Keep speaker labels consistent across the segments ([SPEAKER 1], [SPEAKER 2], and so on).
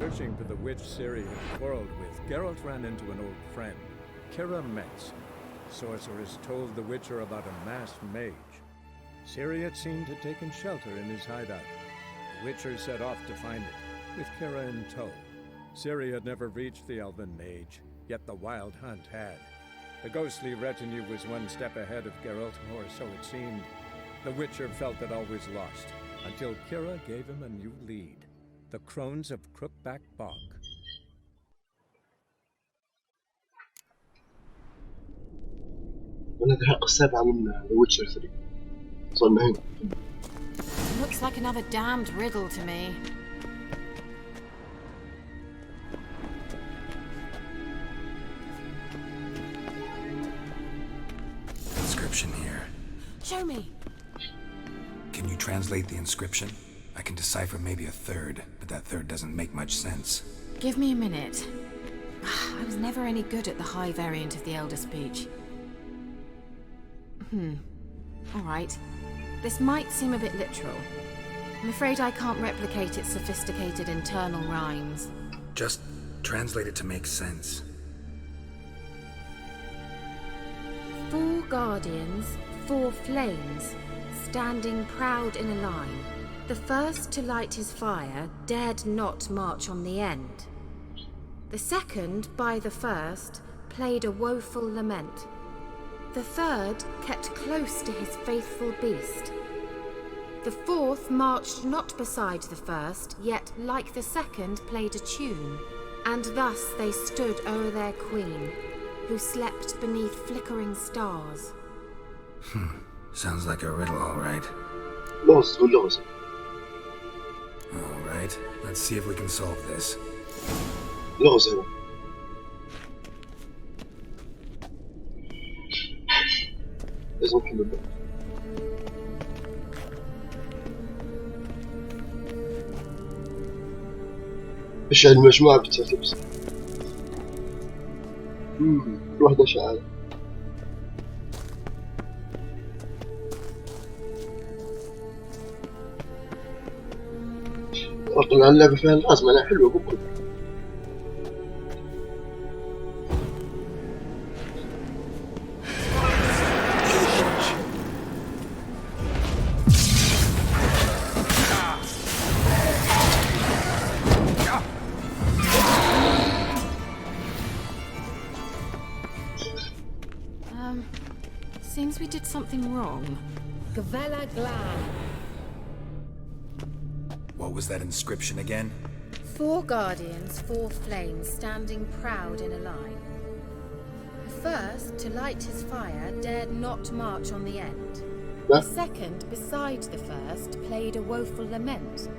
[SPEAKER 1] Searching for the witch Ciri had quarreled with, Geralt ran into an old friend, Kira Metz. Sorceress told the Witcher about a masked mage. Ciri had seemed to have taken shelter in his hideout. The Witcher set off to find it, with Kira in tow. Ciri had never reached the elven mage, yet the wild hunt had. The ghostly retinue was one step ahead of Geralt, or so it seemed. The Witcher felt it always lost, until Kira gave him a new lead. The Crones of Crookback Bog.
[SPEAKER 2] وانا الحلقة السابعة من The Witcher 3 وصلنا هنا.
[SPEAKER 3] Looks like another damned riddle to me.
[SPEAKER 4] Inscription here.
[SPEAKER 3] Show me.
[SPEAKER 4] Can you translate the inscription? I can decipher maybe a third, but that third doesn't make much sense.
[SPEAKER 3] Give me a minute. I was never any good at the high variant of the Elder Speech. Alright. This might seem a bit literal. I'm afraid I can't replicate its sophisticated internal rhymes.
[SPEAKER 4] Just translate it to make sense.
[SPEAKER 3] 4 guardians, 4 flames, standing proud in a line. The first to light his fire dared not march on the end. The second, by the first, played a woeful lament. The third kept close to his faithful beast. The fourth marched not beside the first, yet like the second played a tune. And thus they stood o'er their queen, who slept beneath flickering stars.
[SPEAKER 4] Sounds like a riddle, all right.
[SPEAKER 2] لغز واللغز.
[SPEAKER 4] All right, let's see if we can solve this.
[SPEAKER 2] لغز هنا. لازم نحل اللغز. ايش المجموعة بالترتيب؟ واحدة شعارة. طلع اللعبة فيها العزمة، لا حلوة بكل.
[SPEAKER 3] Seems we did something wrong. Gavella Glan.
[SPEAKER 4] What was that inscription again?
[SPEAKER 3] 4 guardians, 4 flames, standing proud in a line. The first, to light his fire, dared not march on the end. The second, beside the first, played a woeful lament.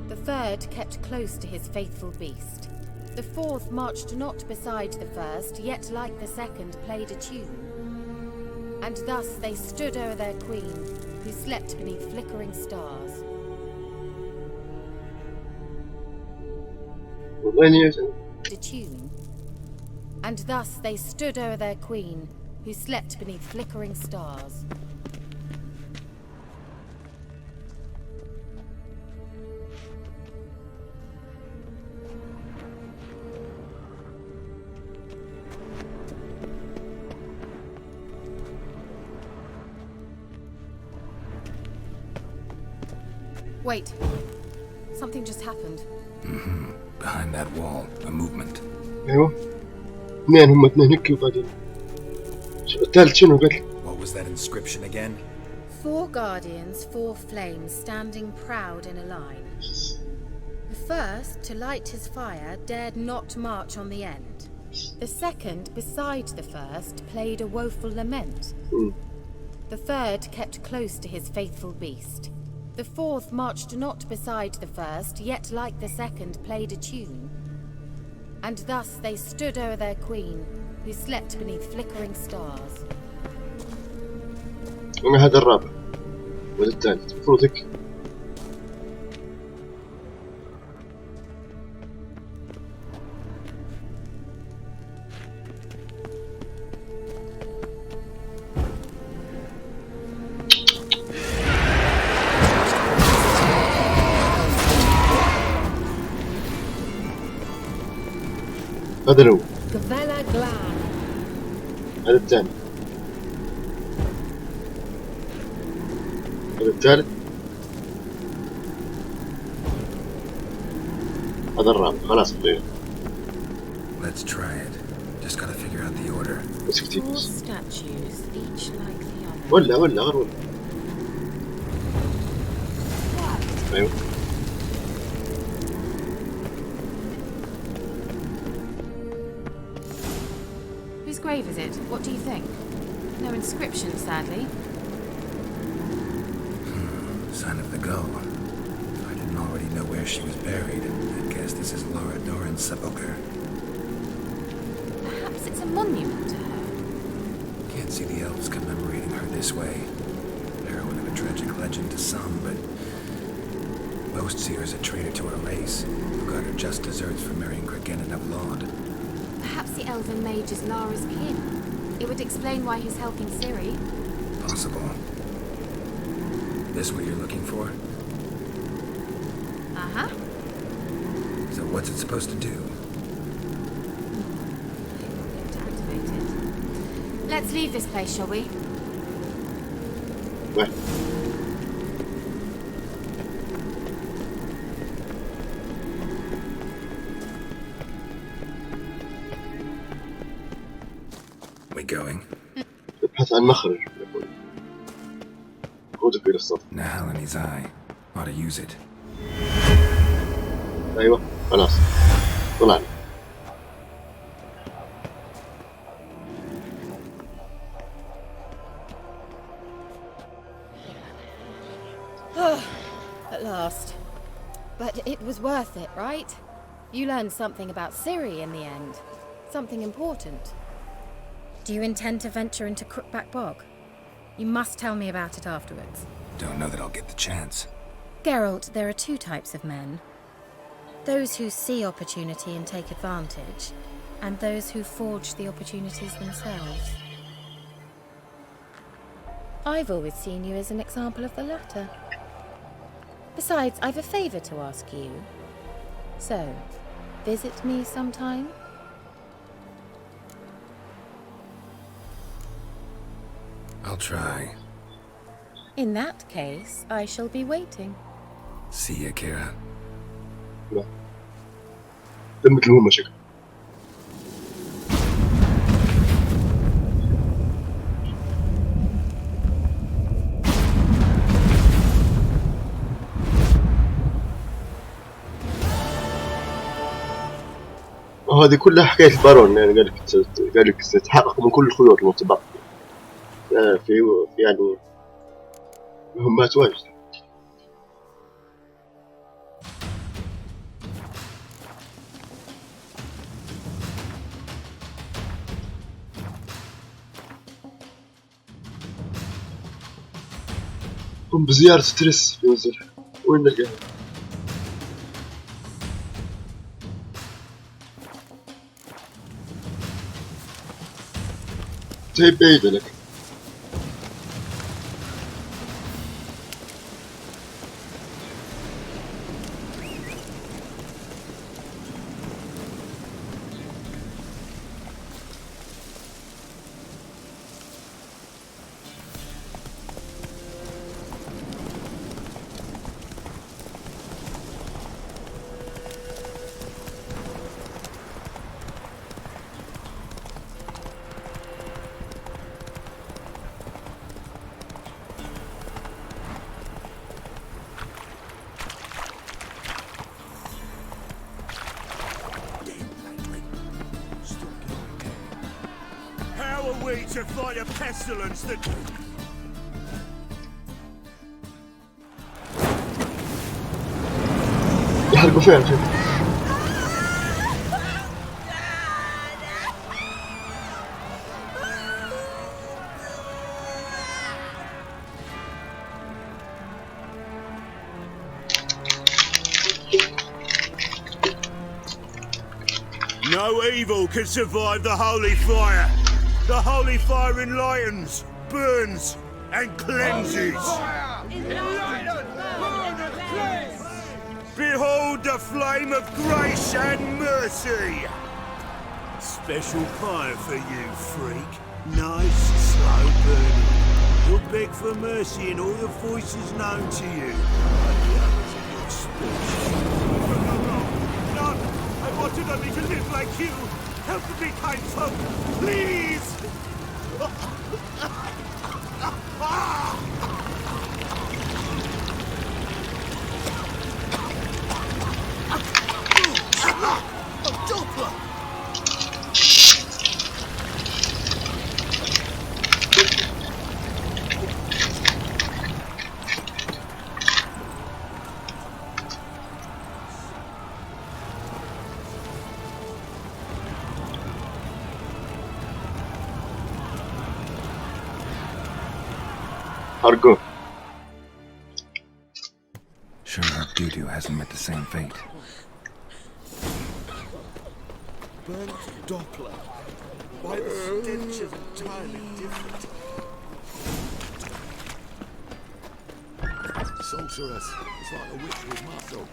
[SPEAKER 3] The third kept close to his faithful beast. The fourth marched not beside the first, yet like the second played a tune. And thus they stood o'er their queen, who slept beneath flickering stars.
[SPEAKER 2] The
[SPEAKER 3] tune. And thus they stood o'er their queen, who slept beneath flickering stars. Wait. Something just happened.
[SPEAKER 4] Behind that wall, a movement.
[SPEAKER 2] ايوه اثنين هم اثنين هيك وبعدين الثالث شنو قال؟
[SPEAKER 4] What was that inscription again?
[SPEAKER 3] 4 guardians, 4 flames, standing proud in a line. The first, to light his fire, dared not march on the end. The second, beside the first, played a woeful lament. The third kept close to his faithful beast. The fourth marched not beside the first, yet like the second played a tune. And thus they stood o'er their queen, who slept beneath flickering stars.
[SPEAKER 2] أنا هذا الرابع ولا الثالث المفروض هيك. هذا الأول.
[SPEAKER 3] Gavella Glan.
[SPEAKER 2] هذا الثاني. هذا الثالث. هذا الرابع. خلاص بقينا.
[SPEAKER 4] Let's try it. Just gotta figure out the order.
[SPEAKER 2] بس كتير
[SPEAKER 3] Four
[SPEAKER 2] بس.
[SPEAKER 3] statues, each like the other.
[SPEAKER 2] ولا غير ولا. أيوه.
[SPEAKER 3] Whose grave is it? What do you think? No inscription, sadly.
[SPEAKER 4] Sign of the gull. If I didn't already know where she was buried, I'd guess this is Laura Doran's sepulcher.
[SPEAKER 3] Perhaps it's a monument to her.
[SPEAKER 4] Can't see the elves commemorating her this way. Heroine of a tragic legend to some, but most see her as a traitor to her race, who got her just desserts for marrying Cregennan of Laud.
[SPEAKER 3] Perhaps the elven mage is Lara's kin. It would explain why he's helping Ciri.
[SPEAKER 4] Possible. This what you're looking for?
[SPEAKER 3] Uh-huh.
[SPEAKER 4] So what's it supposed to do?
[SPEAKER 3] To activate it. Let's leave this place, shall we?
[SPEAKER 2] واحد.
[SPEAKER 4] We going?
[SPEAKER 2] ابحث عن مخرج. خذك إلى السطح.
[SPEAKER 4] Nahalani's eye. Ought to use it.
[SPEAKER 2] أيوه. خلاص. طلعنا.
[SPEAKER 3] At last. But it was worth it, right? You learned something about Ciri in the end. Something important. Do you intend to venture into Crookback Bog? You must tell me about it afterwards.
[SPEAKER 4] Don't know that I'll get the chance.
[SPEAKER 3] Geralt, there are two types of men. Those who see opportunity and take advantage, and those who forge the opportunities themselves. I've always seen you as an example of the latter. Besides, I've a favour to ask you. So, visit me sometime?
[SPEAKER 4] I'll try.
[SPEAKER 3] In that case, I shall be waiting.
[SPEAKER 4] See ya, Kira.
[SPEAKER 2] لا. تمت المهمة شكل. وهذه كلها حكاية البارون يعني قال لك تتحقق من كل الخيوط المتبقية. في يعني مهمات واجد. قم بزيارة ستريس في منزلها. وين نلقاها؟ هي بعيدة لك.
[SPEAKER 5] How are we to fight a pestilence that...
[SPEAKER 2] يحرقوا فين شوف.
[SPEAKER 5] No evil can survive the holy fire. The holy fire enlightens, burns, and cleanses. Behold the flame of grace and mercy. Special pie for you, freak. Nice, slow burning. You'll beg for mercy in all the voices known to you. No, I wanted only to live like you. Help me, kind folk, please! Doppler!
[SPEAKER 2] Argo.
[SPEAKER 4] Sure hope Doo-Doo hasn't met the same fate.
[SPEAKER 5] Burnt Doppler. Why the stench is entirely different.
[SPEAKER 6] Sorceress. It's like a witch with muscle.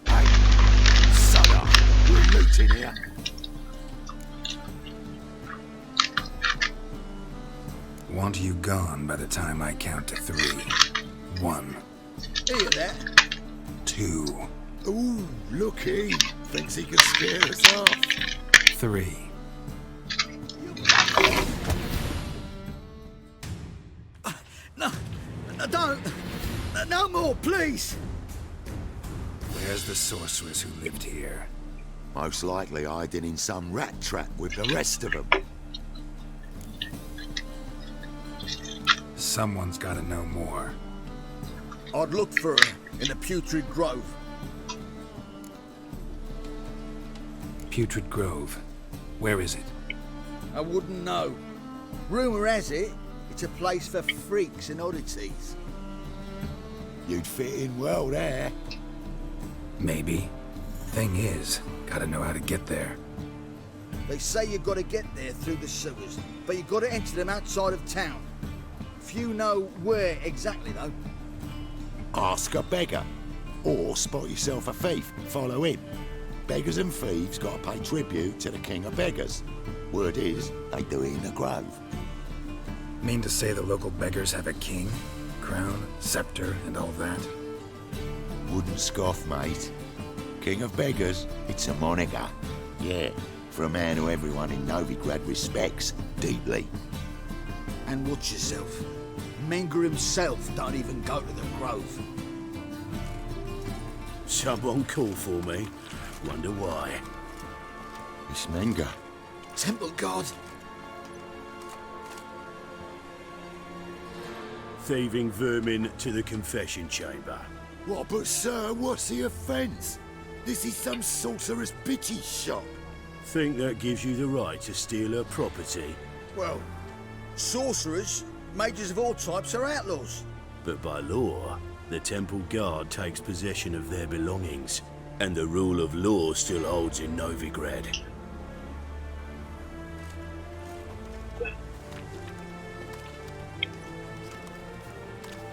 [SPEAKER 6] Hey, shut up. We're looting here.
[SPEAKER 4] Want you gone by the time I count to 3. 1,
[SPEAKER 6] Hear that?
[SPEAKER 4] 2,
[SPEAKER 6] Ooh, look he. Thinks he can scare us off.
[SPEAKER 4] 3.
[SPEAKER 6] No, don't. No more, please.
[SPEAKER 4] Where's the sorceress who lived here?
[SPEAKER 6] Most likely hiding in some rat trap with the rest of them.
[SPEAKER 4] Someone's gotta know more.
[SPEAKER 6] I'd look for her in the Putrid Grove.
[SPEAKER 4] Putrid Grove. Where is it?
[SPEAKER 7] I wouldn't know. Rumour has it, it's a place for freaks and oddities.
[SPEAKER 6] You'd fit in well there.
[SPEAKER 4] Maybe. Thing is, gotta know how to get there.
[SPEAKER 7] They say you gotta get there through the sewers, but you gotta enter them outside of town. Few know where exactly, though.
[SPEAKER 6] Ask a beggar. Or spot yourself a thief and follow him. Beggars and thieves gotta pay tribute to the king of beggars. Word is, they do it in the grove.
[SPEAKER 4] Mean to say the local beggars have a king? Crown, scepter, and all that?
[SPEAKER 6] Wouldn't scoff, mate. King of beggars, it's a moniker. Yeah, for a man who everyone in Novigrad respects deeply.
[SPEAKER 7] And watch yourself. Menger himself don't even go to the grove.
[SPEAKER 5] Someone call for me. Wonder why.
[SPEAKER 6] It's Menger.
[SPEAKER 7] Temple guard.
[SPEAKER 5] Thieving vermin to the confession chamber.
[SPEAKER 6] What, but sir, what's the offence? This is some sorcerer's bitchy shop.
[SPEAKER 5] Think that gives you the right to steal her property?
[SPEAKER 7] Well, sorcerers, mages of all types are outlaws.
[SPEAKER 5] But by law, the temple guard takes possession of their belongings, and the rule of law still holds in Novigrad.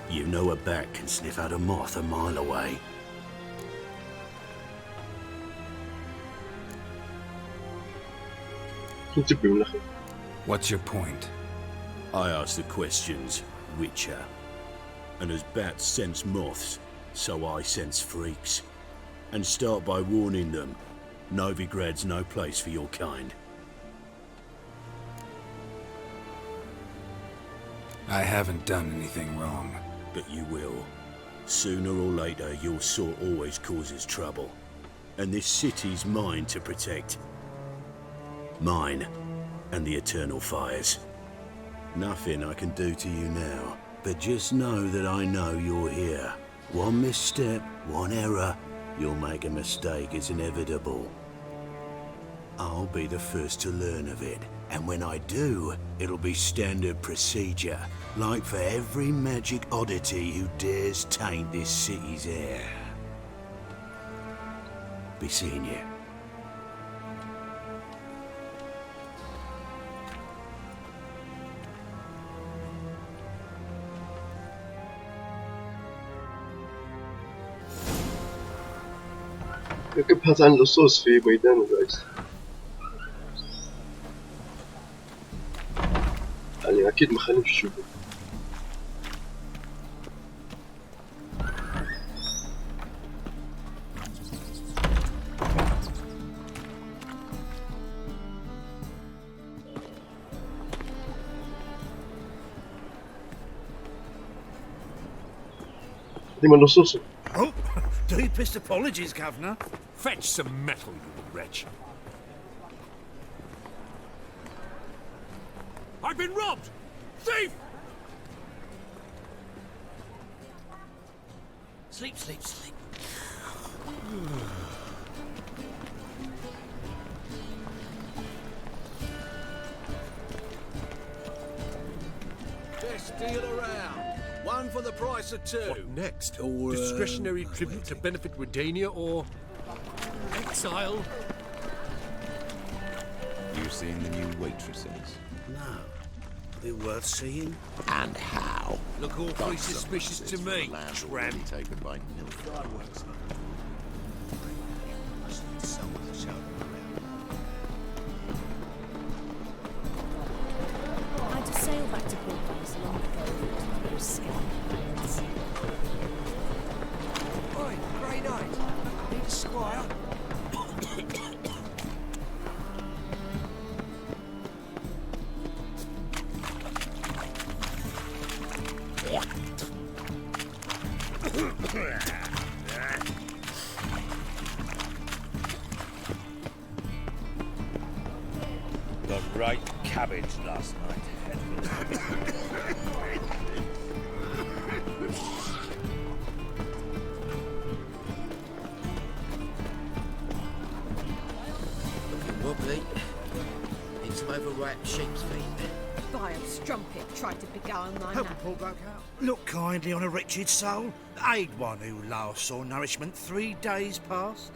[SPEAKER 5] You know a bat can sniff out a moth a mile away.
[SPEAKER 2] كنت بالملخص.
[SPEAKER 4] What's your point?
[SPEAKER 5] I ask the questions, Witcher. And as bats sense moths, so I sense freaks. And start by warning them, Novigrad's no place for your kind.
[SPEAKER 4] I haven't done anything wrong.
[SPEAKER 5] But you will. Sooner or later, your sort always causes trouble. And this city's mine to protect. Mine and the eternal fires. Nothing I can do to you now, but just know that I know you're here. One misstep, one error, you'll make a mistake, it's inevitable. I'll be the first to learn of it, and when I do, it'll be standard procedure, like for every magic oddity who dares taint this city's air. Be seeing you.
[SPEAKER 2] نبحث عن اللصوص في ميدان الرئيس. يعني أكيد ما خليهمش يشوفوا. ديما اللصوص.
[SPEAKER 8] Oh, deepest apologies, Governor. Fetch some metal, you wretch. I've been robbed! Thief! Sleep, sleep, sleep.
[SPEAKER 9] Best deal around. One for the price of two.
[SPEAKER 8] What next? Discretionary tribute to benefit Redania or exile?
[SPEAKER 10] You seen the new waitresses?
[SPEAKER 5] No. Are they worth seeing?
[SPEAKER 6] And how?
[SPEAKER 8] Look awfully suspicious to me, tramp.
[SPEAKER 6] Taken by fireworks.
[SPEAKER 11] I had to sail back to Portland long ago with those scoundrels.
[SPEAKER 9] Oi, Grey Knight. Need a squire?
[SPEAKER 10] Got right cabbage last night.
[SPEAKER 12] Looking wobbly. Need some overripe sheep's feet.
[SPEAKER 11] Vile strumpet tried to beguile my
[SPEAKER 8] Help
[SPEAKER 11] man.
[SPEAKER 8] a poor bloke out.
[SPEAKER 13] Look kindly on a wretched soul. Aid one who last saw nourishment 3 days past.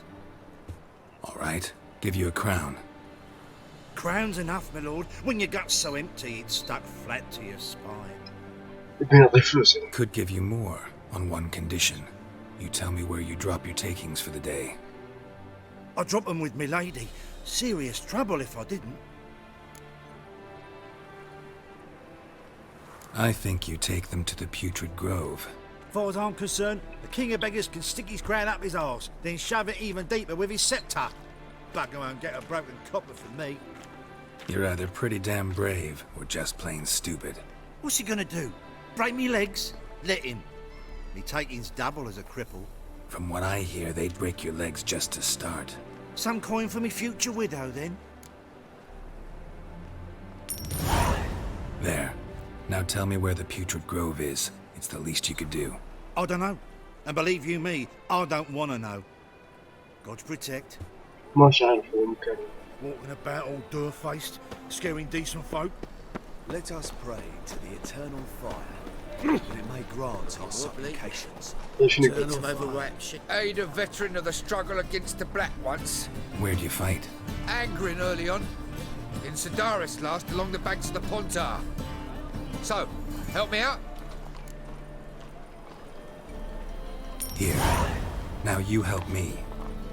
[SPEAKER 4] All right, give you a crown.
[SPEAKER 13] Crown's enough, my lord, when your gut's so empty it's stuck flat to your spine.
[SPEAKER 2] يبي نعطيه فلوس يعني.
[SPEAKER 4] Could give you more on one condition. You tell me where you drop your takings for the day.
[SPEAKER 13] I drop 'em with me lady. Serious trouble if I didn't.
[SPEAKER 4] I think you take them to the Putrid Grove.
[SPEAKER 13] As far as I'm concerned, the king of beggars can stick his crown up his arse, then shove it even deeper with his sceptre. Bugger won't get a broken copper from me.
[SPEAKER 4] You're either pretty damn brave or just plain stupid.
[SPEAKER 13] What's he gonna do? Break me legs? Let him. Me taking's double as a cripple.
[SPEAKER 4] From what I hear, they'd break your legs just to start.
[SPEAKER 13] Some coin for me future widow, then.
[SPEAKER 4] There. Now tell me where the Putrid Grove is. It's the least you could do.
[SPEAKER 13] I don't know. And believe you me, I don't want to know. God protect.
[SPEAKER 2] ماش عارف المكان.
[SPEAKER 13] Walking about all door-faced, scaring decent folk.
[SPEAKER 9] Let us pray to the eternal fire, that it may grant our supplications.
[SPEAKER 2] ليش
[SPEAKER 12] Need
[SPEAKER 2] نقدر؟
[SPEAKER 12] some overripe sheep. Aid a veteran of the struggle against the Black once.
[SPEAKER 4] Where'd you fight?
[SPEAKER 12] Angering early on. In Sedaris last, along the banks of the Pontar. So, help me out?
[SPEAKER 4] Here. Now you help me.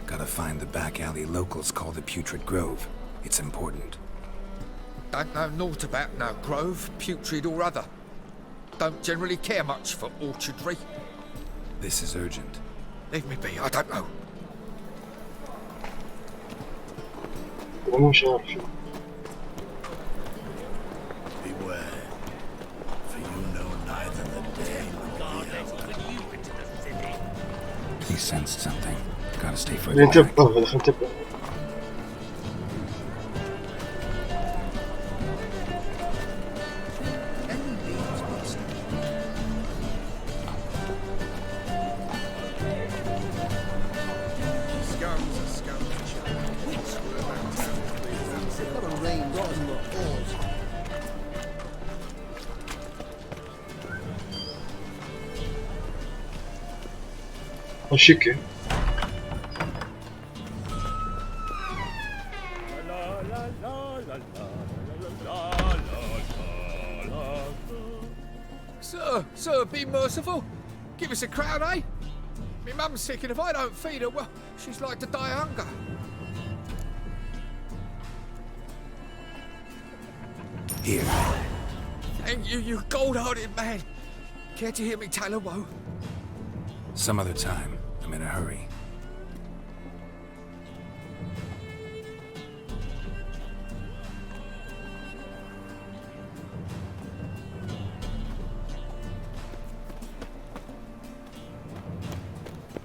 [SPEAKER 4] Gotta find the back alley locals call the Putrid Grove. It's important.
[SPEAKER 12] Don't know naught about no grove, putrid or other. Don't generally care much for orchardry.
[SPEAKER 4] This is urgent.
[SPEAKER 12] Leave me be, I don't know.
[SPEAKER 2] أنا مش عارف شو.
[SPEAKER 5] Beware, for you know neither the day nor the hour.
[SPEAKER 4] He sensed something. Gotta stay further
[SPEAKER 2] خلينا
[SPEAKER 4] back.
[SPEAKER 2] نتبع. خلينا نتبع. شكل.
[SPEAKER 12] Sir, be merciful. Give us a crown, eh? My mum's sick, and if I don't feed her, well, she's like to die of hunger.
[SPEAKER 4] Here.
[SPEAKER 12] Thank you, you gold-hearted man. Care to hear me tell a woe?
[SPEAKER 4] Some other time. I'm in a hurry.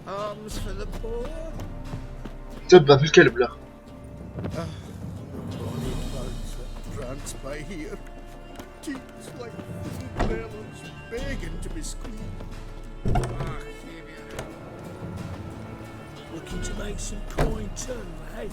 [SPEAKER 12] Arms for the poor.
[SPEAKER 2] تبع في الكلب لا.
[SPEAKER 14] Rotted bones that prance by here. Teeth like little bellows begging to be squeezed.
[SPEAKER 5] Looking to make some coin too, eh?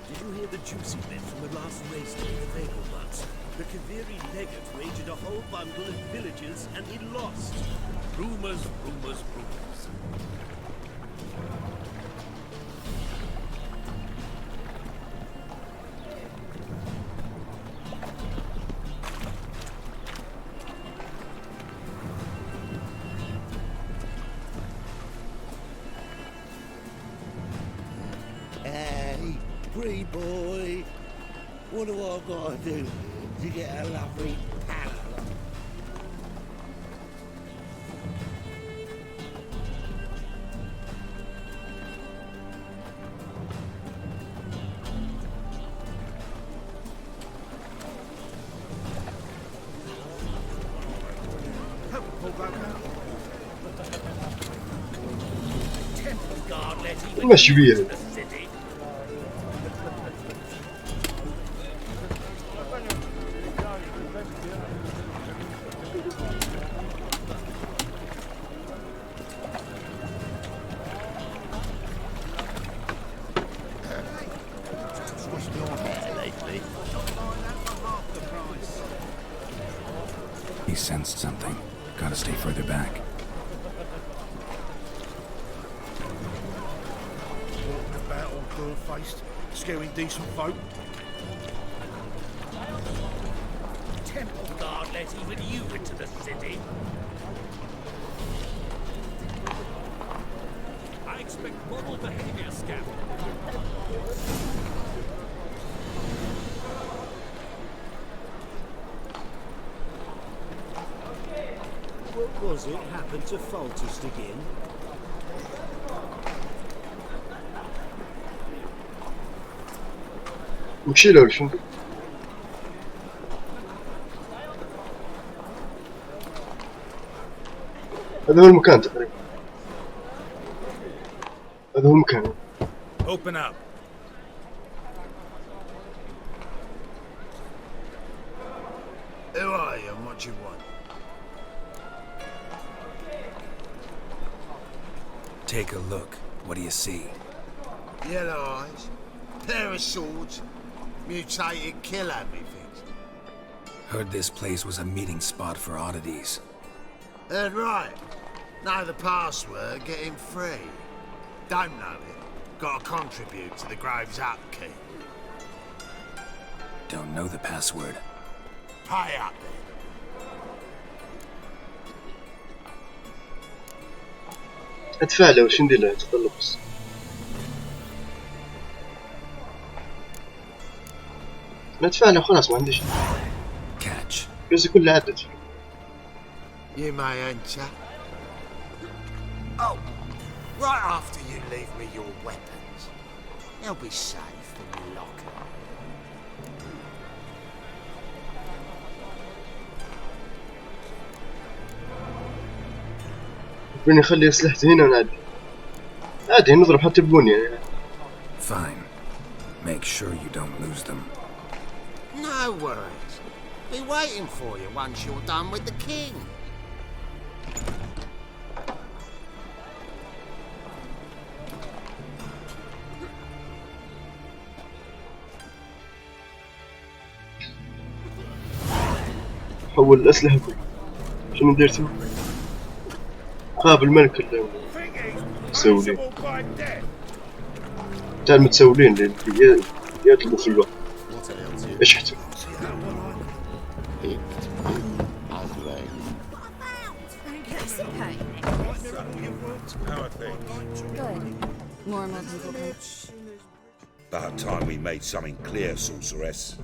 [SPEAKER 9] Did you hear the juicy bit from the last race day of Vegelbutts? The Kaviri legate wagered a whole bundle of villages and he lost. Rumors, rumors, rumors.
[SPEAKER 15] Hey, pretty boy, what do I gotta do to get a lovely pallet?
[SPEAKER 9] Temple guard let even
[SPEAKER 2] ماشي بيه.
[SPEAKER 9] into the city.
[SPEAKER 15] What's your hair lately?
[SPEAKER 4] He sensed something. Gotta stay further back.
[SPEAKER 13] Walking about all door-faced, scaring decent folk.
[SPEAKER 9] Temple guard let even you into the city. I expect model behavior, Scout. What was it happened to Faltist again?
[SPEAKER 2] نمشي له ولا شنو؟ هذا هو المكان تقريبا. هذا هو المكان.
[SPEAKER 10] Open up.
[SPEAKER 13] Who are you and what do you want?
[SPEAKER 4] Take a look. What do you see?
[SPEAKER 15] Yellow eyes, pair of swords, mutated killer, methinks.
[SPEAKER 4] Heard this place was a meeting spot for oddities.
[SPEAKER 15] Heard right. Know the password, get him free. Don't know it. Gotta contribute to the Grove's upkeep.
[SPEAKER 4] Don't know the password.
[SPEAKER 15] Pay up then.
[SPEAKER 2] ادفع له وش ندير له تطلب بس. ندفع له خلاص ما عندي شيء.
[SPEAKER 4] Catch.
[SPEAKER 2] بس كله عدد.
[SPEAKER 15] You may enter. Oh, right after you leave me your weapons. They'll be safe in your locker.
[SPEAKER 2] بني نخلي اسلحتي هنا ونعدي. عادي نضرب حتى ببني يعني.
[SPEAKER 4] Fine. Make sure you don't lose them.
[SPEAKER 15] No worries. Be waiting for you once you're done with the king.
[SPEAKER 2] حول الأسلحة كلها. شنو ندير تو؟ قابل الملك المتسولين تاع المتسولين اللي يطلبوا في الوقت ايش حتى
[SPEAKER 11] Good. Normal people can...
[SPEAKER 10] About time we made something clear, sorceress.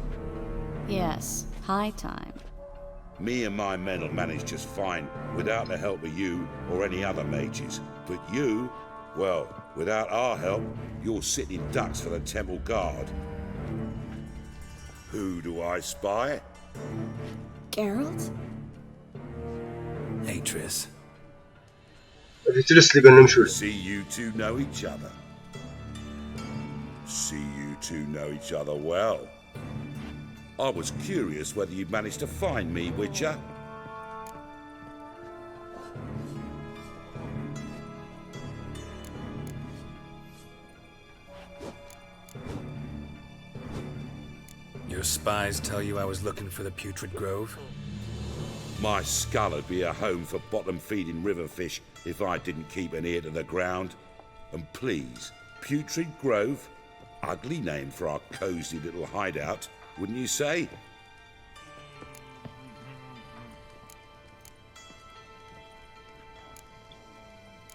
[SPEAKER 11] Yes, high time.
[SPEAKER 10] Me and my men will manage just fine without the help of you or any other mages. But you, well, without our help, you're sitting ducks for the temple guard. Who do I spy?
[SPEAKER 11] Geralt?
[SPEAKER 4] Hey, Triss.
[SPEAKER 10] See you two know each other. See you two know each other well. I was curious whether you'd managed to find me, Witcher.
[SPEAKER 4] Your spies tell you I was looking for the Putrid Grove?
[SPEAKER 10] My skull would be a home for bottom-feeding river fish if I didn't keep an ear to the ground. And please, Putrid Grove? Ugly name for our cosy little hideout, wouldn't you say?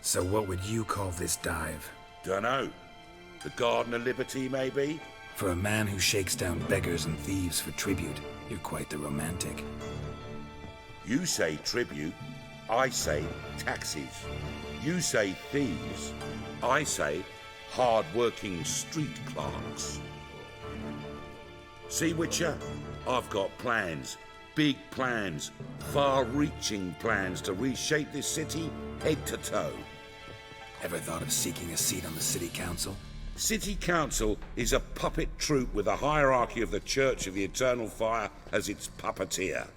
[SPEAKER 4] So what would you call this dive?
[SPEAKER 10] Dunno. The Garden of Liberty, maybe?
[SPEAKER 4] For a man who shakes down beggars and thieves for tribute, you're quite the romantic.
[SPEAKER 10] You say tribute, I say taxes. You say thieves, I say hard-working street clerks. See, Witcher, I've got plans, big plans, far-reaching plans to reshape this city head to toe.
[SPEAKER 4] Ever thought of seeking a seat on the city council?
[SPEAKER 10] City council is a puppet troupe with the hierarchy of the Church of the Eternal Fire as its puppeteer.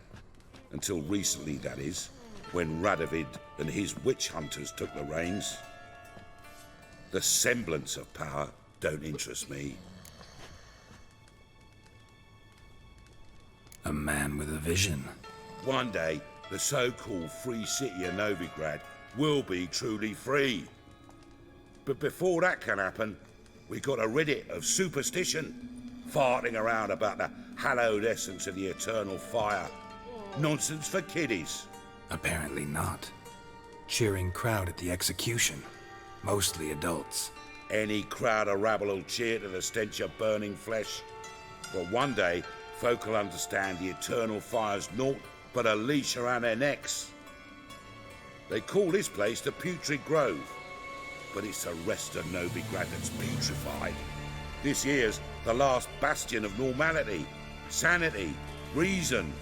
[SPEAKER 10] Until recently, that is, when Radovid and his witch hunters took the reins. The semblance of power don't interest me.
[SPEAKER 4] A man with a vision.
[SPEAKER 10] One day, the so-called free city of Novigrad will be truly free. But before that can happen, we gotta rid it of superstition, farting around about the hallowed essence of the eternal fire. Nonsense for kiddies.
[SPEAKER 4] Apparently not. Cheering crowd at the execution. Mostly adults.
[SPEAKER 10] Any crowd of rabble will cheer to the stench of burning flesh. But one day, folk will understand the eternal fire's naught but a leash around their necks. They call this place the Putrid Grove, but it's the rest of Novigrad that's putrefied. This here's the last bastion of normality, sanity, reason.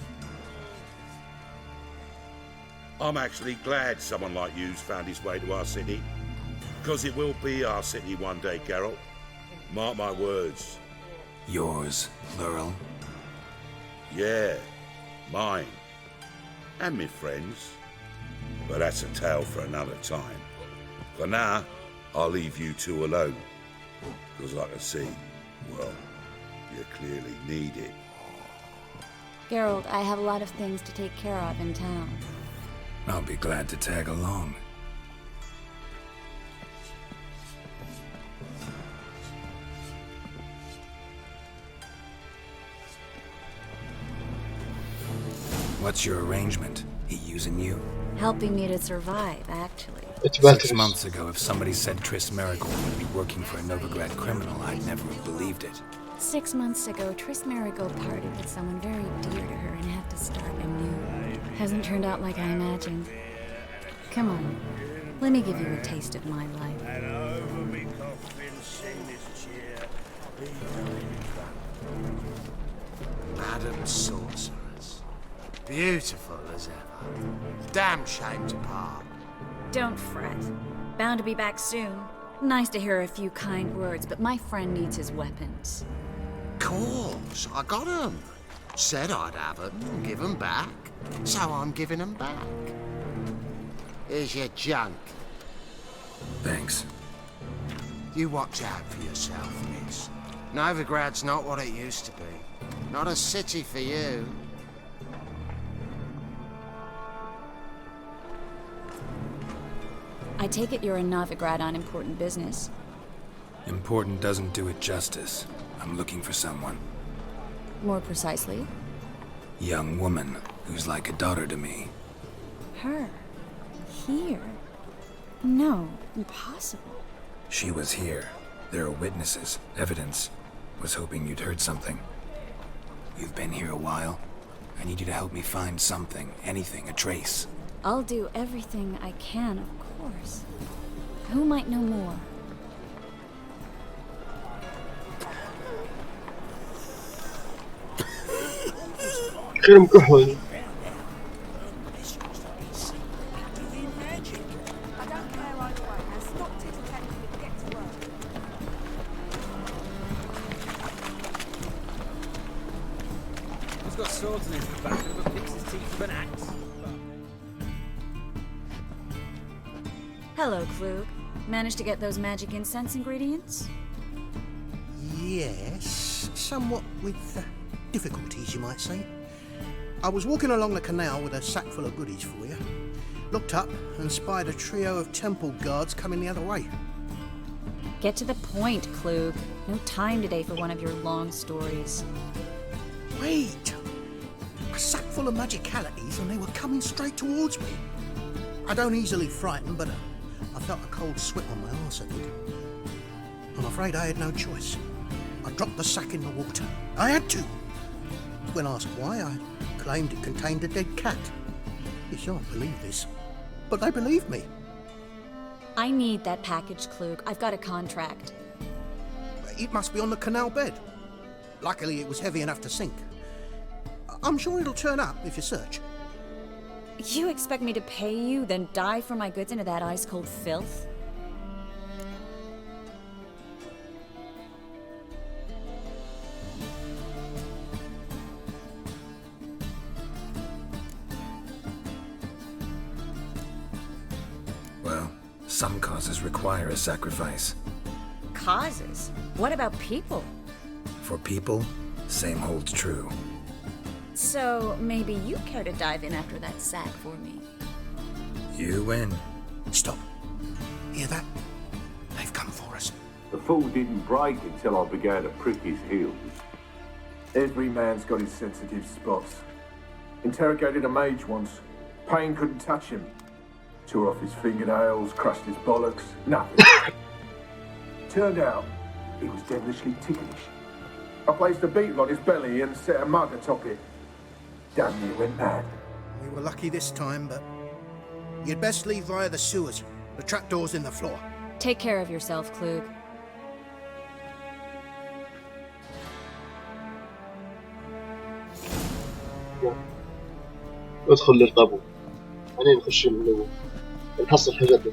[SPEAKER 10] I'm actually glad someone like you's found his way to our city. Because it will be our city one day, Geralt. Mark my words.
[SPEAKER 4] Yours, plural?
[SPEAKER 10] Yeah, mine. And me friends. But that's a tale for another time. For now, I'll leave you two alone. Because I can see, well, you clearly need it.
[SPEAKER 11] Geralt, I have a lot of things to take care of in town.
[SPEAKER 4] I'll be glad to tag along. What's your arrangement? He using you?
[SPEAKER 11] Helping me to survive, actually.
[SPEAKER 4] 6 months ago, if somebody said Triss Marigold would be working for a Novigrad criminal, I'd never have believed it.
[SPEAKER 11] 6 months ago, Triss Marigold parted with someone very dear to her and had to start anew. Hasn't turned out like I imagined. Come on, let me give you a taste of my life.
[SPEAKER 9] And over me coffin, sing this cheer.
[SPEAKER 15] Madam Sorceress. Beautiful as ever. Damn shame to part.
[SPEAKER 11] Don't fret. Bound to be back soon. Nice to hear a few kind words, but my friend needs his weapons.
[SPEAKER 15] Course, I got 'em. Said I'd have 'em and give 'em back. So I'm giving 'em back. Here's your junk.
[SPEAKER 4] Thanks.
[SPEAKER 15] You watch out for yourself, miss. Novigrad's not what it used to be. Not a city for you.
[SPEAKER 11] I take it you're a Novigrad on important business.
[SPEAKER 4] Important doesn't do it justice. I'm looking for someone.
[SPEAKER 11] More precisely?
[SPEAKER 4] Young woman who's like a daughter to me.
[SPEAKER 11] Her? Here? No, impossible.
[SPEAKER 4] She was here. There are witnesses, evidence. Was hoping you'd heard something. You've been here a while. I need you to help me find something, anything, a trace.
[SPEAKER 11] I'll do everything I can, of course. Who might know more?
[SPEAKER 2] كرم كحول.
[SPEAKER 16] He's got swords in his back and picks his teeth with an axe.
[SPEAKER 11] Hello, Klug. Managed to get those magic incense ingredients?
[SPEAKER 17] Yes, somewhat with difficulties, you might say. I was walking along the canal with a sack full of goodies for you. Looked up and spied a trio of temple guards coming the other way.
[SPEAKER 11] Get to the point, Klug. No time today for one of your long stories.
[SPEAKER 17] Wait! A sack full of magicalities and they were coming straight towards me. I don't easily frighten, but I felt a cold sweat on my arse, I did. I'm afraid I had no choice. I dropped the sack in the water. I had to. When asked why, I claimed it contained a dead cat. You shan't believe this, but they believed me.
[SPEAKER 11] I need that package, Klug. I've got a contract.
[SPEAKER 17] It must be on the canal bed. Luckily, it was heavy enough to sink. I'm sure it'll turn up if you search.
[SPEAKER 11] You expect me to pay you, then dive for my goods into that ice-cold filth?
[SPEAKER 4] Well, some causes require a sacrifice.
[SPEAKER 11] Causes? What about people?
[SPEAKER 4] For people, same holds true.
[SPEAKER 11] So, maybe you care to dive in after that sack for me?
[SPEAKER 4] You win.
[SPEAKER 17] Stop. Hear that? They've come for us.
[SPEAKER 18] The fall didn't break until I began to prick his heels. Every man's got his sensitive spots. Interrogated a mage once. Pain couldn't touch him. Tore off his fingernails, crushed his bollocks, nothing. Turned out, he was devilishly ticklish. I placed a beetle on his belly and set a mug atop it. Damn near went mad.
[SPEAKER 17] We were lucky this time, but you'd best leave via the sewers. The trapdoor's in the floor.
[SPEAKER 11] Take care of yourself, Klug.
[SPEAKER 2] ادخل للقبو. بعدين نخش من نحصل حاجاتنا.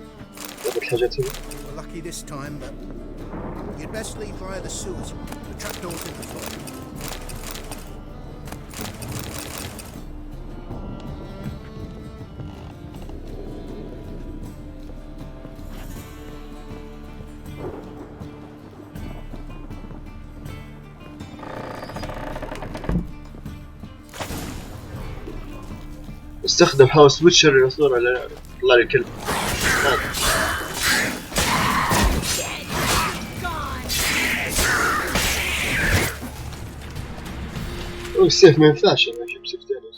[SPEAKER 2] ناخذ الحاجات هنا.
[SPEAKER 17] We were lucky this time, but you'd best leave via the sewers. The trapdoor's in the floor.
[SPEAKER 2] استخدم هاوس ويتشر للعثور على طلع لي الكلب. السيف ما ينفعش انا اجيب سيف ثاني.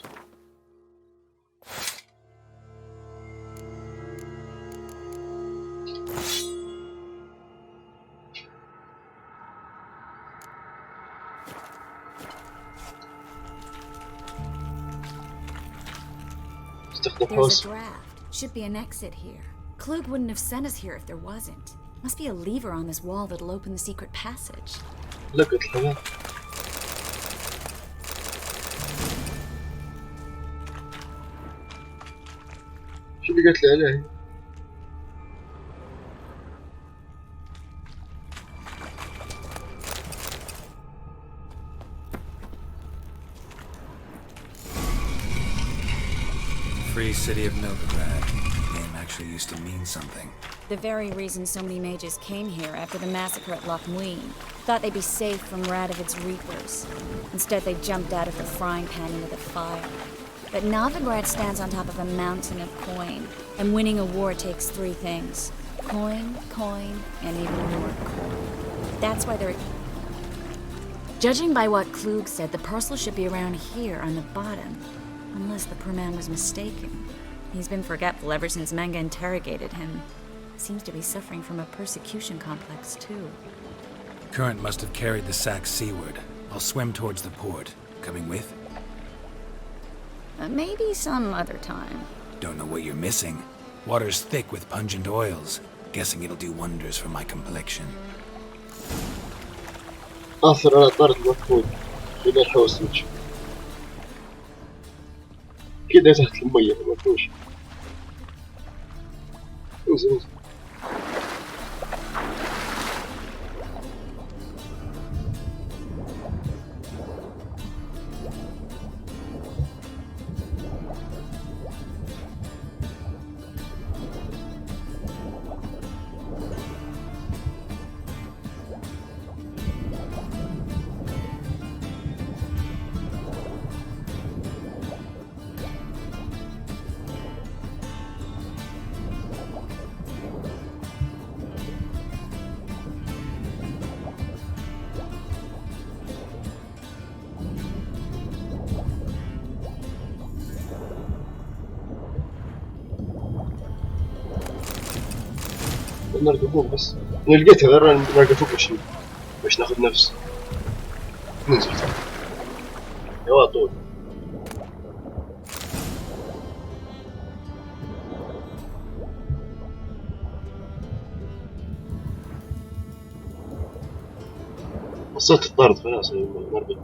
[SPEAKER 11] There's a draft. Should be an exit here. Klug wouldn't have sent us here if there wasn't. Must be a lever on this wall that'll open the secret passage.
[SPEAKER 2] Look at that. شو اللي قالت لي عليه؟
[SPEAKER 4] Free City of Novigrad. The name actually used to mean something.
[SPEAKER 11] The very reason so many mages came here after the massacre at Loch Muin. Thought they'd be safe from Radovid's reapers. Instead, they jumped out of the frying pan into the fire. But Novigrad stands on top of a mountain of coin, and winning a war takes 3 things. Coin, and even more coin. That's why they're... Judging by what Klug said, the parcel should be around here on the bottom. Unless the poor man was mistaken. He's been forgetful ever since Manga interrogated him. Seems to be suffering from a persecution complex, too.
[SPEAKER 4] Current must have carried the sack seaward. I'll swim towards the port. Coming with?
[SPEAKER 11] Maybe some other time.
[SPEAKER 4] Don't know what you're missing. Water's thick with pungent oils. Guessing it'll do wonders for my complexion.
[SPEAKER 2] آثر على طارة المفقود إلى الحوسج كده تحت المية مفروش انزل نرجع فوق بس انا لقيتها غير نرجع فوق باش ناخذ نفس ننزل يا طول وصلت الطرد خلاص نرجع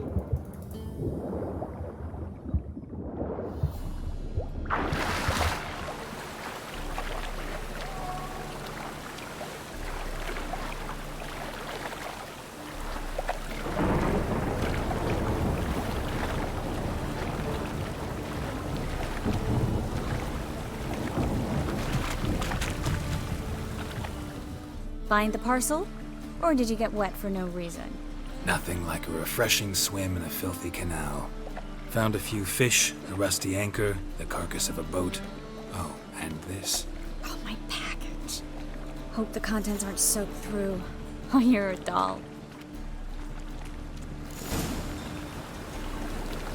[SPEAKER 11] Find the parcel? Or did you get wet for no reason?
[SPEAKER 4] Nothing like a refreshing swim in a filthy canal. Found a few fish, a rusty anchor, the carcass of a boat. Oh, and this.
[SPEAKER 11] Oh, my package. Hope the contents aren't soaked through. Oh, you're a doll.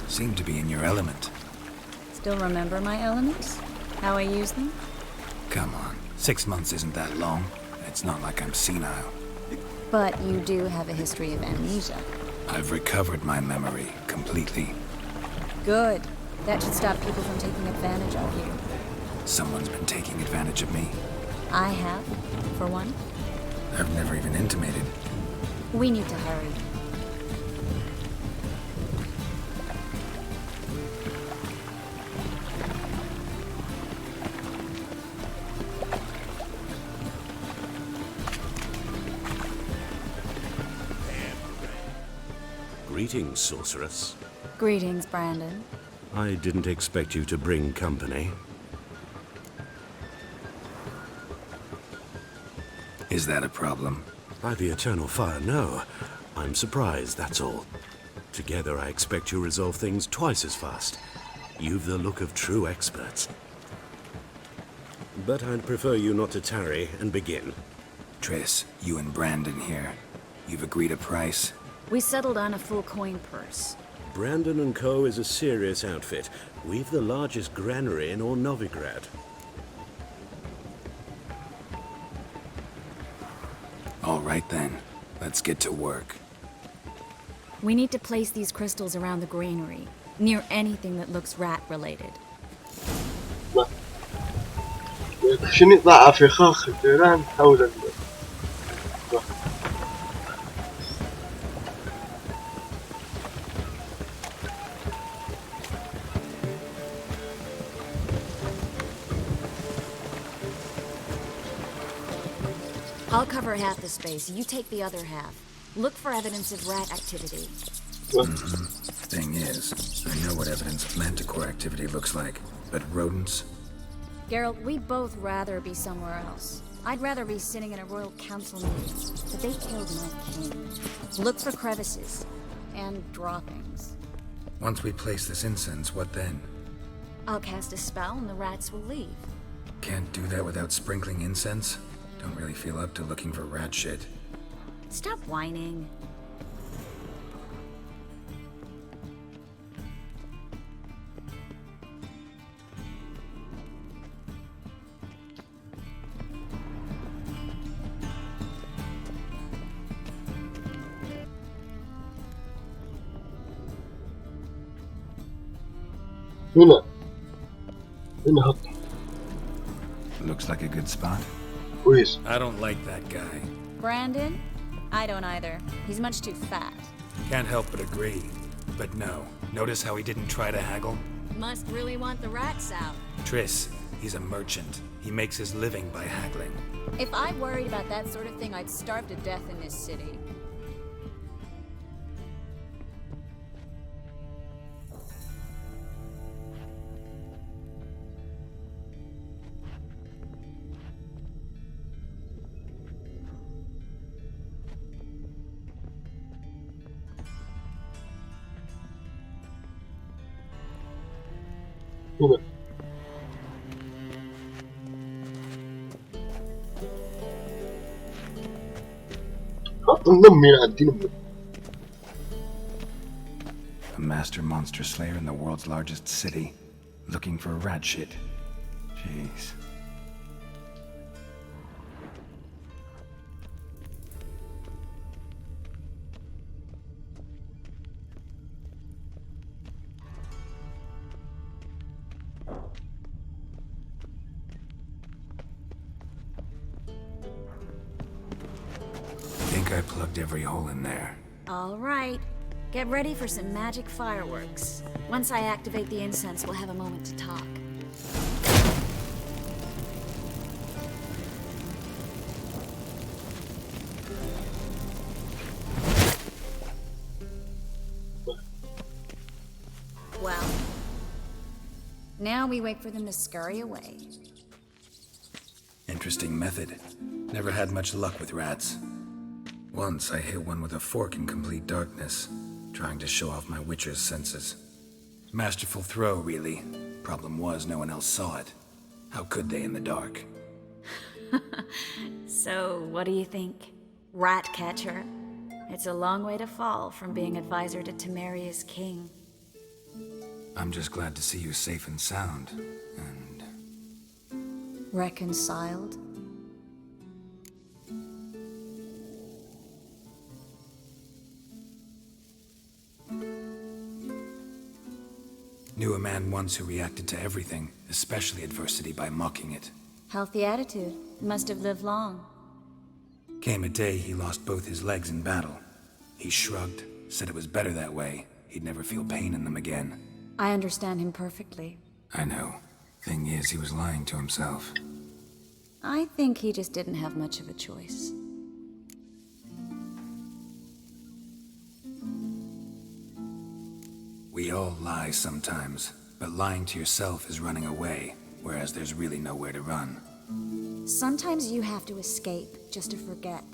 [SPEAKER 4] Seem to be in your element.
[SPEAKER 11] Still remember my elements? How I use them?
[SPEAKER 4] Come on, 6 months isn't that long. It's not like I'm senile.
[SPEAKER 11] But you do have a history of amnesia.
[SPEAKER 4] I've recovered my memory completely.
[SPEAKER 11] Good. That should stop people from taking advantage of you.
[SPEAKER 4] Someone's been taking advantage of me.
[SPEAKER 11] I have, for one.
[SPEAKER 4] I've never even intimated.
[SPEAKER 11] We need to hurry.
[SPEAKER 5] Greetings, sorceress.
[SPEAKER 11] Greetings, Brandon.
[SPEAKER 5] I didn't expect you to bring company.
[SPEAKER 4] Is that a problem?
[SPEAKER 5] By the eternal fire, no. I'm surprised, that's all. Together, I expect you resolve things twice as fast. You've the look of true experts. But I'd prefer you not to tarry and begin.
[SPEAKER 4] Triss, you and Brandon here. You've agreed a price?
[SPEAKER 11] We settled on a full coin purse.
[SPEAKER 5] Brandon & Co. is a serious outfit. We've the largest granary in all Novigrad.
[SPEAKER 4] All right then. Let's get to work.
[SPEAKER 11] We need to place these crystals around the granary, near anything that looks rat-related.
[SPEAKER 2] شنو يطلع في خاخ الجيران حول
[SPEAKER 11] I'll cover half the space. You take the other half. Look for evidence of rat activity.
[SPEAKER 4] Thing is, I know what evidence of manticore activity looks like, but rodents?
[SPEAKER 11] Geralt, we'd both rather be somewhere else. I'd rather be sitting in a royal council meeting, but they killed my king. Look for crevices and droppings.
[SPEAKER 4] Once we place this incense, what then?
[SPEAKER 11] I'll cast a spell and the rats will leave.
[SPEAKER 4] Can't do that without sprinkling incense? Don't really feel up to looking for rat shit.
[SPEAKER 11] Stop whining.
[SPEAKER 2] هنا حط.
[SPEAKER 4] Looks like a good spot.
[SPEAKER 2] كويس.
[SPEAKER 4] I don't like that guy.
[SPEAKER 11] Brandon? I don't either. He's much too fat.
[SPEAKER 4] Can't help but agree. But no. Notice how he didn't try to haggle?
[SPEAKER 11] Must really want the rats out.
[SPEAKER 4] Triss, he's a merchant. He makes his living by haggling.
[SPEAKER 11] If I worried about that sort of thing, I'd starve to death in this city.
[SPEAKER 2] هنا. حط النم هنا عندي.
[SPEAKER 4] A master monster slayer in the world's largest city. Looking for rat shit. Jeez. I plugged every hole in there.
[SPEAKER 11] All right. Get ready for some magic fireworks. Once I activate the incense, we'll have a moment to talk. Well, now we wait for them to scurry away.
[SPEAKER 4] Interesting method. Never had much luck with rats. Once I hit one with a fork in complete darkness, trying to show off my witcher's senses. Masterful throw, really. Problem was, no one else saw it. How could they in the dark?
[SPEAKER 11] So, what do you think? Rat catcher? It's a long way to fall from being advisor to Temeria's king.
[SPEAKER 4] I'm just glad to see you safe and sound, and...
[SPEAKER 11] Reconciled?
[SPEAKER 4] Knew a man once who reacted to everything, especially adversity, by mocking it.
[SPEAKER 11] Healthy attitude. Must have lived long.
[SPEAKER 4] Came a day he lost both his legs in battle. He shrugged, said it was better that way. He'd never feel pain in them again.
[SPEAKER 11] I understand him perfectly.
[SPEAKER 4] I know. Thing is, he was lying to himself.
[SPEAKER 11] I think he just didn't have much of a choice.
[SPEAKER 4] We all lie sometimes, but lying to yourself is running away, whereas there's really nowhere to run.
[SPEAKER 11] Sometimes you have to escape just to forget.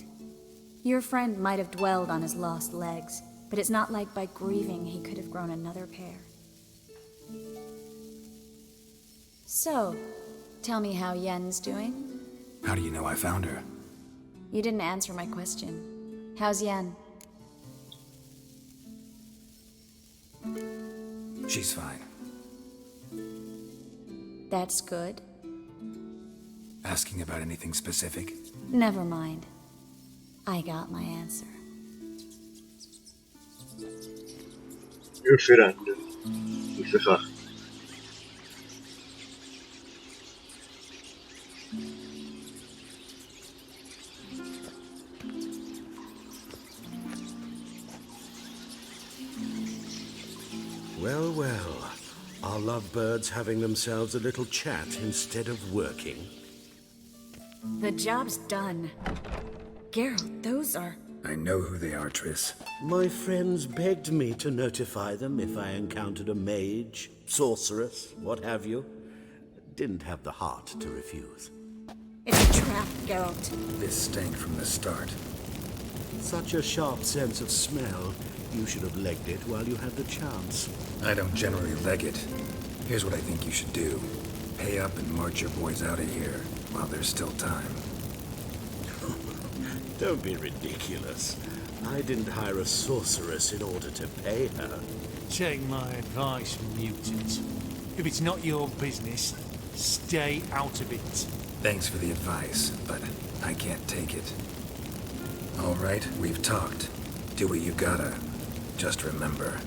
[SPEAKER 11] Your friend might have dwelled on his lost legs, but it's not like by grieving he could have grown another pair. So, tell me how Yen's doing?
[SPEAKER 4] How do you know I found her?
[SPEAKER 11] You didn't answer my question. How's Yen?
[SPEAKER 4] She's fine.
[SPEAKER 11] That's good.
[SPEAKER 4] Asking about anything specific?
[SPEAKER 11] Never mind. I got my answer.
[SPEAKER 2] الفيران الفخار.
[SPEAKER 5] Well, well. Are lovebirds having themselves a little chat instead of working?
[SPEAKER 11] The job's done. Geralt, those are...
[SPEAKER 4] I know who they are, Triss.
[SPEAKER 5] My friends begged me to notify them if I encountered a mage, sorceress, what have you. Didn't have the heart to refuse.
[SPEAKER 11] It's a trap, Geralt.
[SPEAKER 4] This stank from the start.
[SPEAKER 5] Such a sharp sense of smell. You should have legged it while you had the chance.
[SPEAKER 4] I don't generally leg it. Here's what I think you should do. Pay up and march your boys out of here while there's still time.
[SPEAKER 5] Don't be ridiculous. I didn't hire a sorceress in order to pay her.
[SPEAKER 19] Take my advice, mutant. If it's not your business, stay out of it.
[SPEAKER 4] Thanks for the advice, but I can't take it. All right, we've talked. Do what you gotta. Just remember,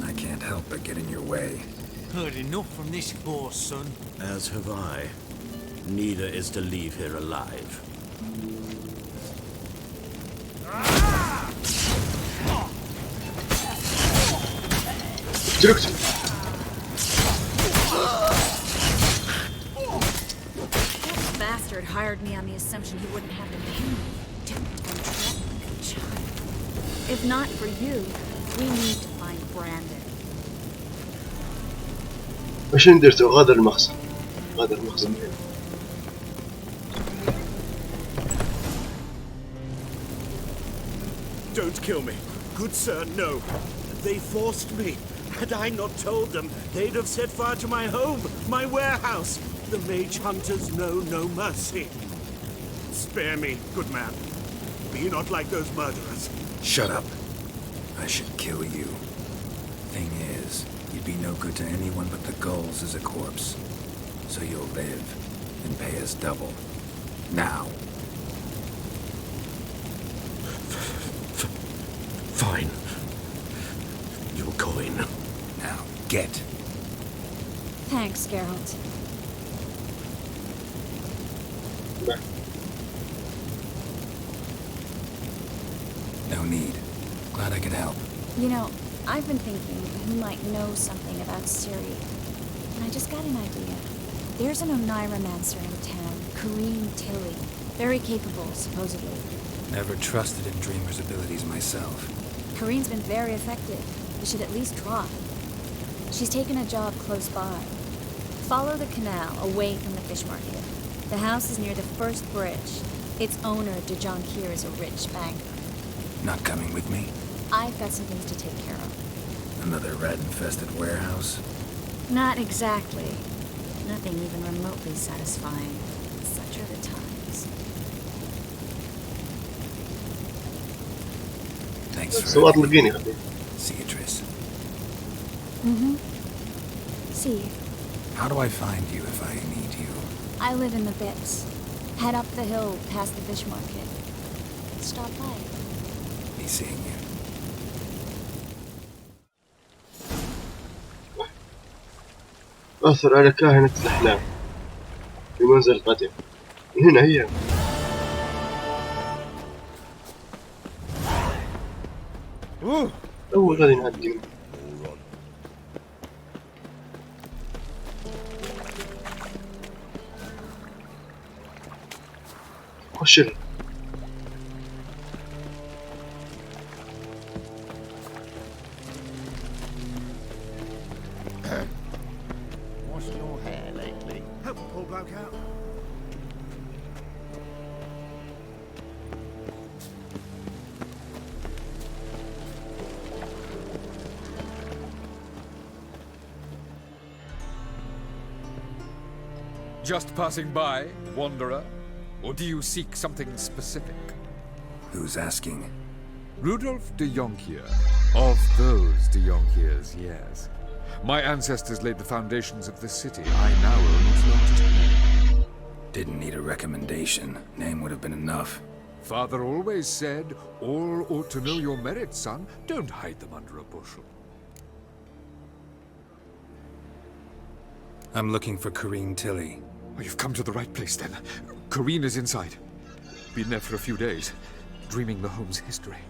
[SPEAKER 4] I can't help but get in your way.
[SPEAKER 19] Heard enough from this horse, son.
[SPEAKER 5] As have I. Neither is to leave here alive.
[SPEAKER 11] This bastard hired me on the assumption he wouldn't have to pay me. Duped and trapped like a child. If not for you, we need to find Brandon.
[SPEAKER 2] ايش درتوا؟ غادر المخزن.
[SPEAKER 9] Don't kill me. Good sir, no. They forced me. Had I not told them, they'd have set fire to my home, my warehouse. The mage hunters know no mercy. Spare me, good man. Be not like those murderers.
[SPEAKER 4] Shut up. I should kill you. Thing is, you'd be no good to anyone but the gulls as a corpse. So you'll live and pay us double. Now.
[SPEAKER 9] Fine. Your coin.
[SPEAKER 4] Now, get.
[SPEAKER 11] Thanks, Geralt.
[SPEAKER 4] No need. Glad I could help.
[SPEAKER 11] You know, I've been thinking he might know something about Ciri. And I just got an idea. There's an Oneiromancer in town, Corrine Tilly. Very capable, supposedly.
[SPEAKER 4] Never trusted in Dreamer's abilities myself.
[SPEAKER 11] Corrine's been very effective. You should at least try. She's taken a job close by. Follow the canal away from the fish market. The house is near the first bridge. Its owner, Dejon Kier, is a rich banker.
[SPEAKER 4] Not coming with me?
[SPEAKER 11] I've got some things to take care of.
[SPEAKER 4] Another rat-infested warehouse?
[SPEAKER 11] Not exactly. Nothing even remotely satisfying. Such are the times.
[SPEAKER 4] Thanks for
[SPEAKER 2] صوت لقيني خفيف.
[SPEAKER 4] See you, Triss.
[SPEAKER 11] Mm-hmm. See you.
[SPEAKER 4] How do I find you if I need you?
[SPEAKER 11] I live in the Bits. Head up the hill past the fish market. Stop by.
[SPEAKER 4] Be seeing you.
[SPEAKER 2] أثر على كاهنة الأحلام في منزل قديم. هنا هي. أول غادي نعدي. خش لي.
[SPEAKER 6] What's your hair lately?
[SPEAKER 13] Help the poor bloke out.
[SPEAKER 12] Just passing by, wanderer? Or do you seek something specific?
[SPEAKER 4] Who's asking?
[SPEAKER 12] Rudolf de Jonkier. Of those de Jonkiers, yes. My ancestors laid the foundations of this city. I now own its largest name.
[SPEAKER 4] Didn't need a recommendation. Name would have been enough.
[SPEAKER 12] Father always said, all ought to know your merits, son. Don't hide them under a bushel.
[SPEAKER 4] I'm looking for Corrine Tilly.
[SPEAKER 12] Oh, you've come to the right place, then. Corrine is inside. Been there for a few days, dreaming the home's history.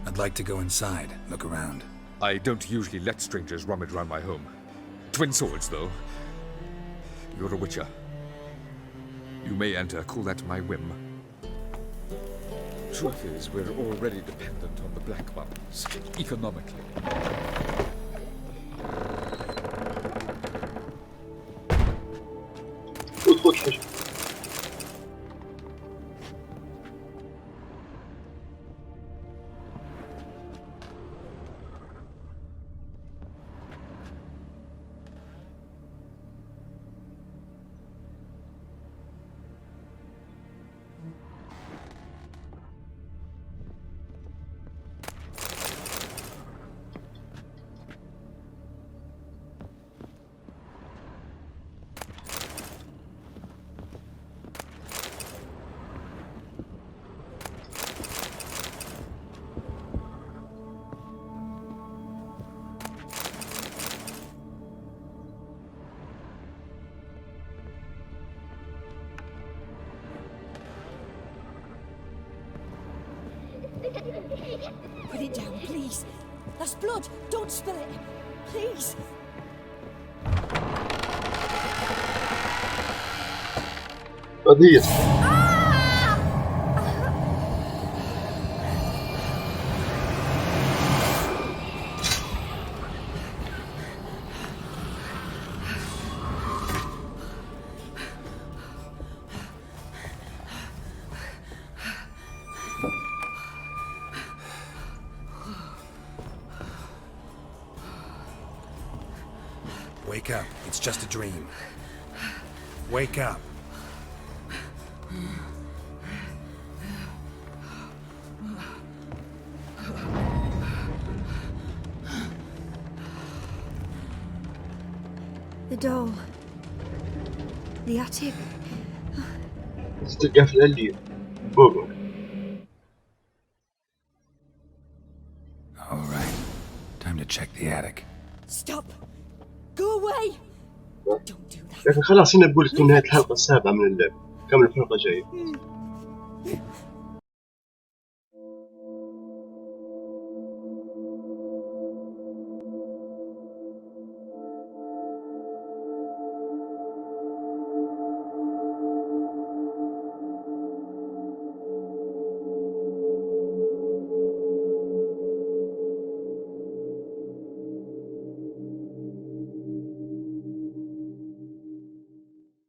[SPEAKER 4] I'd like to go inside, look around.
[SPEAKER 12] I don't usually let strangers rummage around my home. Twin swords, though. You're a witcher. You may enter, call that my whim. Truth is, we're already dependent on the Black Ones, economically.
[SPEAKER 11] Please. That's blood. Don't spill it. Please.
[SPEAKER 2] قضية
[SPEAKER 4] Wake up. It's just a dream. Wake up.
[SPEAKER 20] The doll. The attic.
[SPEAKER 2] تلقى في اللي فوق.
[SPEAKER 4] All right. Time to check the attic.
[SPEAKER 11] Stop. Go away.
[SPEAKER 2] لكن خلاص هنا بقول لكم نهاية الحلقة السابعة من اللعبة. كمل الحلقة الجاية.